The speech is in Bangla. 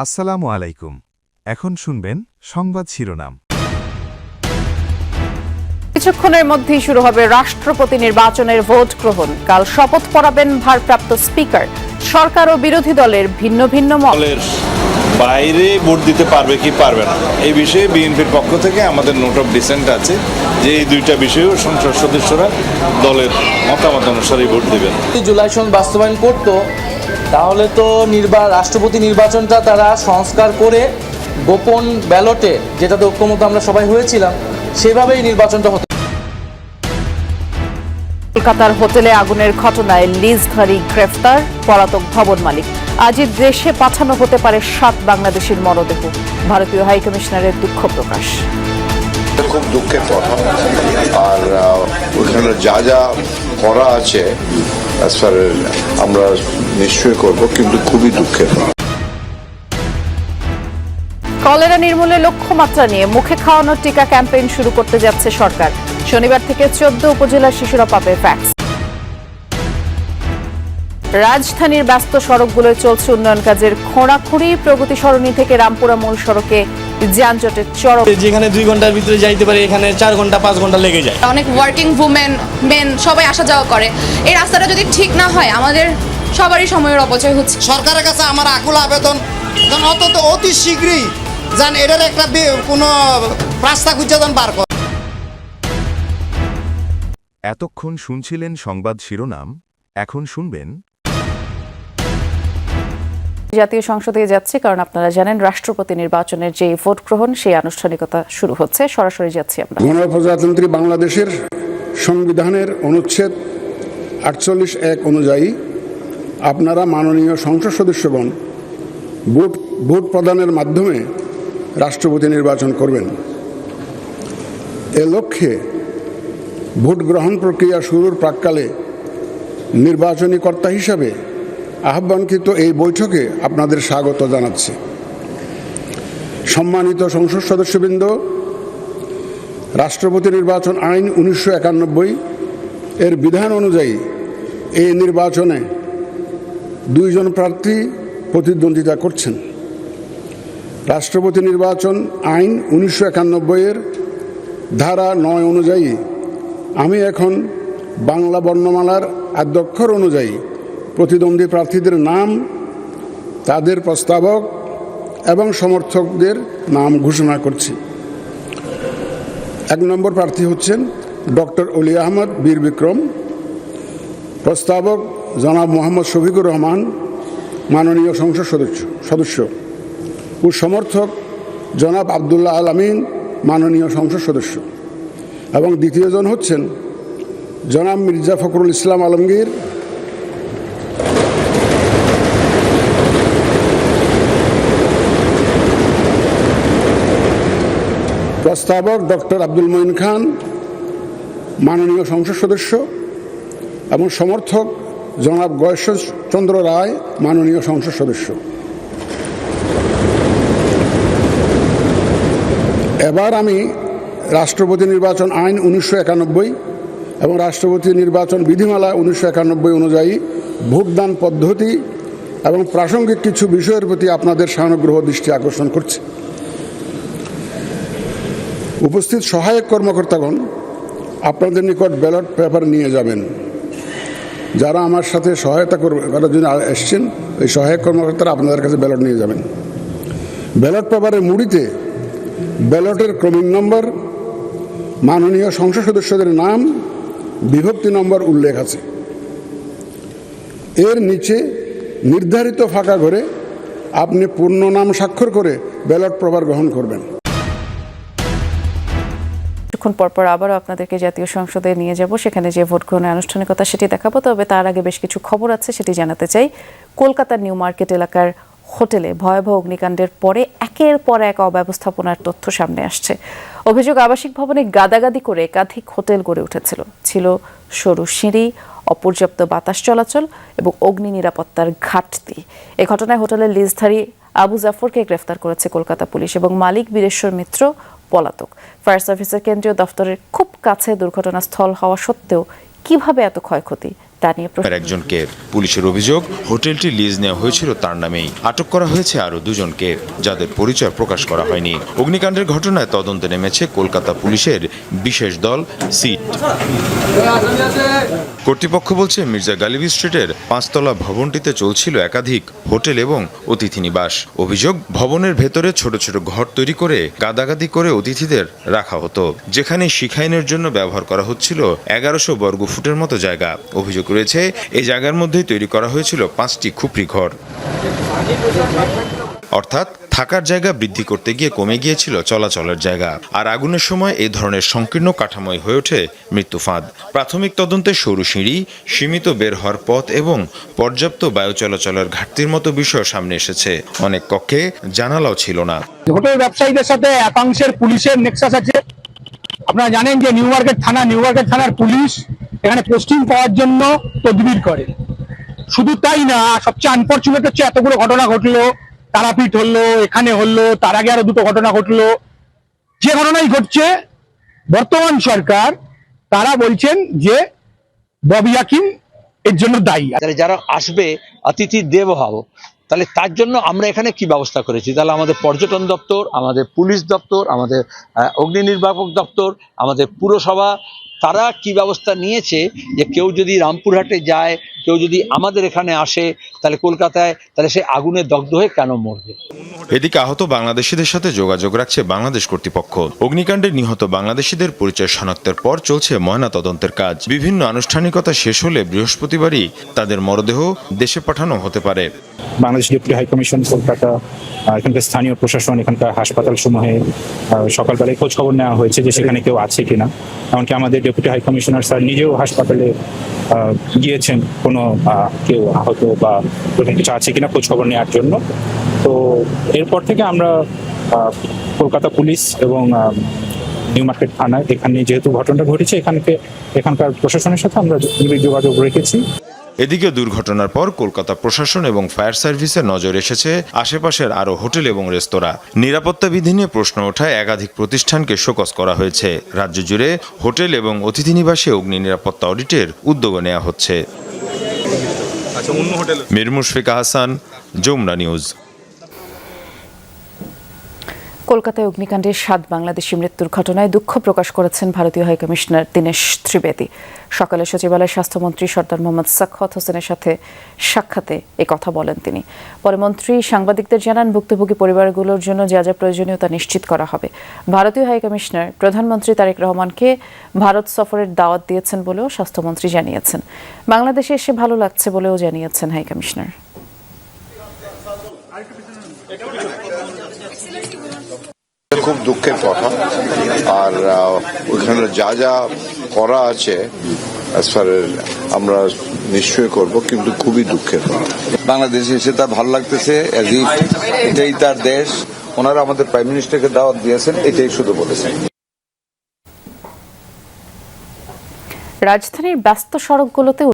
আসসালামু আলাইকুম। এখন শুনবেন সংবাদ শিরোনাম। কিছুক্ষণের মধ্যেই শুরু হবে রাষ্ট্রপতি নির্বাচনের ভোট গ্রহণ। কাল শপথ পড়াবেন ভারপ্রাপ্ত স্পিকার। সরকার ও বিরোধী দলের ভিন্ন ভিন্ন মতের বাইরে ভোট দিতে পারবে কি পারবে না এই বিষয়ে বিএনপির পক্ষ থেকে আমাদের নোট অফ ডিসেন্ট আছে যে এই দুইটা বিষয়েও সংসদ সদস্যরা দলের মতামত অনুসারে ভোট দেবেন। জুলাই সনদ বাস্তবায়ন করতো তাহলে তো রাষ্ট্রপতি নির্বাচনটা তারা সংস্কার করে গোপন ব্যালটে, যেটাতে ঐক্যমত আমরা সবাই হয়েছিলাম, সেভাবেই নির্বাচনটা হতো। কলকাতার হোটেলে আগুনের ঘটনায় লিজধারী গ্রেফতার, পলাতক ভবন মালিক। আজই দেশে পাঠানো হতে পারে 7 বাংলাদেশের মরদেহ। ভারতীয় হাইকমিশনারের দুঃখ প্রকাশ। খুব দুঃখের কথা, আর ওইখানে যা যা করা আছে আমরা নিশ্চয়ই করব, কিন্তু খুবই দুঃখের। কলেরা নির্মূলে লক্ষ্যমাত্রা নিয়ে মুখে খাওয়ানোর টিকা ক্যাম্পেইন শুরু করতে যাচ্ছে সরকার। শনিবার থেকে 14 উপজেলার শিশুরা পাবে ভ্যাকসিন। রাজধানীর ব্যস্ত সড়কগুলোয় চলছে উন্নয়ন কাজের খোঁড়াখুঁড়ি। প্রগতি সরণি থেকে রামপুরা মূল সড়কে যানজটের চরম। যেখানে 2 ঘন্টার ভিতরে যাইতে পারে, এখানে 4 ঘন্টা 5 ঘন্টা লেগে যায়। অনেক ওয়ার্কিং উমেন, মেন সবাই আসা যাওয়া করে। এই রাস্তাটা যদি ঠিক না হয় আমাদের সবারই সময়ের অপচয় হচ্ছে। সরকারের কাছে আমার আকুল আবেদন, অন্তত অতি শীঘ্রই যেন এটার একটা কোনো রাস্তা খুঁজে বার করে। এতক্ষণ শুনছিলেন সংবাদ শিরোনাম, এখন শুনবেন। জাতীয় সংসদে যাচ্ছে কারণ আপনারা জানেন রাষ্ট্রপতি নির্বাচনের যে ভোট গ্রহণ সেই আনুষ্ঠানিকতা শুরু হচ্ছে। সরাসরি যাচ্ছি আমরা। গণপ্রজাতন্ত্রী বাংলাদেশের সংবিধানের অনুচ্ছেদ 48(1) অনুযায়ী আপনারা মাননীয় সংসদ সদস্যগণ ভোট প্রদানের মাধ্যমে রাষ্ট্রপতি নির্বাচন করবেন। এ লক্ষ্যে ভোট গ্রহণ প্রক্রিয়া শুরুর প্রাক্কালে নির্বাচনী কর্তা হিসাবে আহ্বানকৃত এই বৈঠকে আপনাদের স্বাগত জানাচ্ছি। সম্মানিত সংসদ সদস্যবৃন্দ, রাষ্ট্রপতি নির্বাচন আইন 1991 এর বিধান অনুযায়ী এই নির্বাচনে 2 জন প্রার্থী প্রতিদ্বন্দ্বিতা করছেন। রাষ্ট্রপতি নির্বাচন আইন 1991 এর ধারা 9 অনুযায়ী আমি এখন বাংলা বর্ণমালার আদ্যক্ষর অনুযায়ী প্রতিদ্বন্দ্বী প্রার্থীদের নাম, তাদের প্রস্তাবক এবং সমর্থকদের নাম ঘোষণা করছি। 1 নম্বর প্রার্থী হচ্ছেন ডক্টর অলি আহমদ বীর বিক্রম। প্রস্তাবক জনাব মোহাম্মদ শফিকুর রহমান, মাননীয় সংসদ সদস্য ও সমর্থক জনাব আবদুল্লাহ আল আমিন, মাননীয় সংসদ সদস্য। এবং দ্বিতীয়জন হচ্ছেন জনাব মির্জা ফখরুল ইসলাম আলমগীর, প্রস্তাবক ডক্টর আব্দুল মঈন খান, মাননীয় সংসদ সদস্য, এবং সমর্থক জনাব গয়েশ্বর চন্দ্র রায়, মাননীয় সংসদ সদস্য। এবার আমি রাষ্ট্রপতি নির্বাচন আইন 1991 এবং রাষ্ট্রপতি নির্বাচন বিধিমালা 1991 অনুযায়ী ভোটদান পদ্ধতি এবং প্রাসঙ্গিক কিছু বিষয়ের প্রতি আপনাদের সানুগ্রহ দৃষ্টি আকর্ষণ করছি। উপস্থিত সহায়ক কর্মকর্তাগণ আপনাদের নিকট ব্যালট পেপার নিয়ে যাবেন। যারা আমার সাথে সহায়তা করার জন্য এসছেন, ওই সহায়ক কর্মকর্তারা আপনাদের কাছে ব্যালট নিয়ে যাবেন। ব্যালট পেপারের মুড়িতে ব্যালটের ক্রমিক নম্বর, মাননীয় সংসদ সদস্যদের নাম, বিভক্তি নম্বর উল্লেখ আছে। এর নিচে নির্ধারিত ফাঁকা ঘরে আপনি পূর্ণ নাম স্বাক্ষর করে ব্যালট পেপার গ্রহণ করবেন। কিছুক্ষণ পরপর আবারও আপনাদেরকে জাতীয় সংসদে নিয়ে যাব, সেখানে যে ভোট গ্রহণের আনুষ্ঠানিকতা সেটি দেখাবো। তবে তার আগে বেশ কিছু খবর আছে, সেটি জানাতে চাই। কলকাতার নিউ মার্কেট এলাকার হোটেলে ভয়াবহ অগ্নিকাণ্ডের পরে একের পর এক অব্যবস্থাপনার তথ্য সামনে আসছে। অভিযোগ, আবাসিক ভবনে গাদাগাদি করে একাধিক হোটেল গড়ে উঠেছিল। ছিল সরু সিঁড়ি, অপর্যাপ্ত বাতাস চলাচল এবং অগ্নি নিরাপত্তার ঘাটতি। এ ঘটনায় হোটেলের লিজধারী আবু জাফরকে গ্রেফতার করেছে কলকাতা পুলিশ এবং মালিক বীরেশ্বর মিত্র পলাতক। ফায়ার সার্ভিসের কেন্দ্রীয় দফতরের খুব কাছে দুর্ঘটনাস্থল হওয়া সত্ত্বেও কিভাবে এত ক্ষয়ক্ষতি তা নিয়ে প্রশ্ন। একজনকে পুলিশের অভিযোগ হোটেলটি লিজ নেওয়া হয়েছিল তার নামেই। আটক করা হয়েছে আরো দুজনকে, যাদের পরিচয় প্রকাশ করা হয়নি। অগ্নিকাণ্ডের ঘটনায় তদন্তে নেমেছে কলকাতা পুলিশের বিশেষ দল সিট। কর্তৃপক্ষ বলছে মির্জা গালিব স্ট্রিটের 5তলা ভবনটিতে চলছিল একাধিক হোটেল এবং অতিথি নিবাস। অভিযোগ, ভবনের ভেতরে ছোট ছোট ঘর তৈরি করে গাদাগাদি করে অতিথিদের রাখা হতো, যেখানে শিখাইনের জন্য ব্যবহার করা হচ্ছিল 1100 বর্গফুটের মতো জায়গা। অভিযোগ রয়েছে এই জায়গার মধ্যেই তৈরি করা হয়েছিল 5টি খুপড়ি ঘর। অর্থাৎ থাকার জায়গা বৃদ্ধি করতে গিয়ে কমে গিয়েছিল চলাচলের জায়গা। আর আগুনের সময় এই ধরনের সংকীর্ণ কাঠামোয় হয়ে ওঠে মৃত্যু ফাঁদ। প্রাথমিক তদন্তে সরু সিঁড়ি, সীমিত বের হওয়ার পথ এবং পর্যাপ্ত বায়ু চলাচলের ঘাটতির মতো বিষয় সামনে এসেছে। অনেক কক্ষে জানালাও ছিল না। হোটেল ব্যবসায়ীদের সাথে একাংশের পুলিশের নেক্সাস আছে। আপনারা জানেন যে নিউ মার্কেট থানার পুলিশ এখানে পোস্টিং পাওয়ার জন্য তদবির করে। শুধু তাই না, সবচেয়ে আনফরচুনেট হচ্ছে এতগুলো ঘটনা ঘটলো, তারাপীঠ হলো, এখানে হলো, তার আগে আরো দুটো ঘটনা ঘটলো। যে ঘটনাই ঘটছে, বর্তমান সরকার তারা বলছেন যে ববি হাকিম এর জন্য দায়ী। যারা আসবে অতিথি দেবভাব, তাহলে তার জন্য আমরা এখানে কি ব্যবস্থা করেছি? তাহলে আমাদের পর্যটন দপ্তর, আমাদের পুলিশ দপ্তর, আমাদের অগ্নি নির্বাপক দপ্তর, আমাদের পুরসভা, তারা কি ব্যবস্থা নিয়েছে যে কেউ যদি রামপুরহাটে যায়, কেউ যদি আমাদের এখানে আসে, তাহলে কলকাতায়, তাহলে সে আগুনে দগ্ধ হয়ে কেন মরবে? এদিকে আহত বাংলাদেশিদের সাথে যোগাযোগ রাখছে বাংলাদেশ কর্তৃপক্ষ। অগ্নিকাণ্ডে নিহত বাংলাদেশিদের পরিচয় শনাক্তের পর চলছে ময়না তদন্তের কাজ। বিভিন্ন আনুষ্ঠানিকতা শেষ হলে বৃহস্পতিবারই তাদের মরদেহ দেশে পাঠানো হতে পারে। বাংলাদেশ ডেপুটি হাইকমিশন কলকাতা, এখানকার স্থানীয় প্রশাসন, এখানকার হাসপাতাল সমূহে সকালবেলায় খোঁজ খবর নেওয়া হয়েছে যে সেখানে কেউ আছে কিনা। এমনকি আমাদের ডেপুটি হাইকমিশনার স্যার নিজেও হাসপাতালে গিয়েছেন কোনো কেউ আহত বা এরকম কিছু আছে কিনা খোঁজ খবর নেওয়ার জন্য। তো এরপর থেকে আমরা কলকাতা পুলিশ এবং নিউ মার্কেট থানায়, এখানে যেহেতু ঘটনাটা ঘটেছে, এখানকার প্রশাসনের সাথে আমরা নিবিড় যোগাযোগ রেখেছি। এদিকে দুর্ঘটনার পর কলকাতা প্রশাসন এবং ফায়ার সার্ভিসের নজর এসেছে আশেপাশের আরও হোটেল এবং রেস্তোরাঁ। নিরাপত্তা বিধি নিয়ে প্রশ্ন ওঠায় একাধিক প্রতিষ্ঠানকে শোকজ করা হয়েছে। রাজ্য জুড়ে হোটেল এবং অতিথি নিবাসে অগ্নি নিরাপত্তা অডিটের উদ্যোগ নেওয়া হচ্ছে। মীর মুশফিকা হাসান, যমুনা নিউজ। কলকাতায় অগ্নিকাণ্ডে 7 বাংলাদেশি মৃত্যুর ঘটনায় দুঃখ প্রকাশ করেছেন ভারতীয় হাইকমিশনার দীনেশ ত্রিবেদী। সকালে সচিবালয়ে স্বাস্থ্যমন্ত্রী সর্দার মোহাম্মদ সাখাওয়াত হোসেনের সাথে সাক্ষাতে কথা বলেন তিনি। পরে মন্ত্রী সাংবাদিকদের জানান, ভুক্তভোগী পরিবারগুলোর জন্য যা যা প্রয়োজনীয় তা নিশ্চিত করা হবে। ভারতীয় হাইকমিশনার প্রধানমন্ত্রী তারেক রহমানকে ভারত সফরের দাওয়াত দিয়েছেন বলেও স্বাস্থ্যমন্ত্রী জানিয়েছেন। বাংলাদেশে এসে ভালো লাগছে বলেও জানিয়েছেন হাইকমিশনার। খুব দুঃখের কথা, আর ওইখানে যা যা করা আছে আমরা নিশ্চয়ই করব, কিন্তু খুবই দুঃখের কথা। বাংলাদেশে এসে তার ভালো লাগতেছে, এটাই তার দেশ। ওনারা আমাদের প্রাইম মিনিস্টারকে দাওয়াত দিয়েছেন, এটাই শুধু বলেছেন। রাজধানীর ব্যস্ত সড়কগুলোতে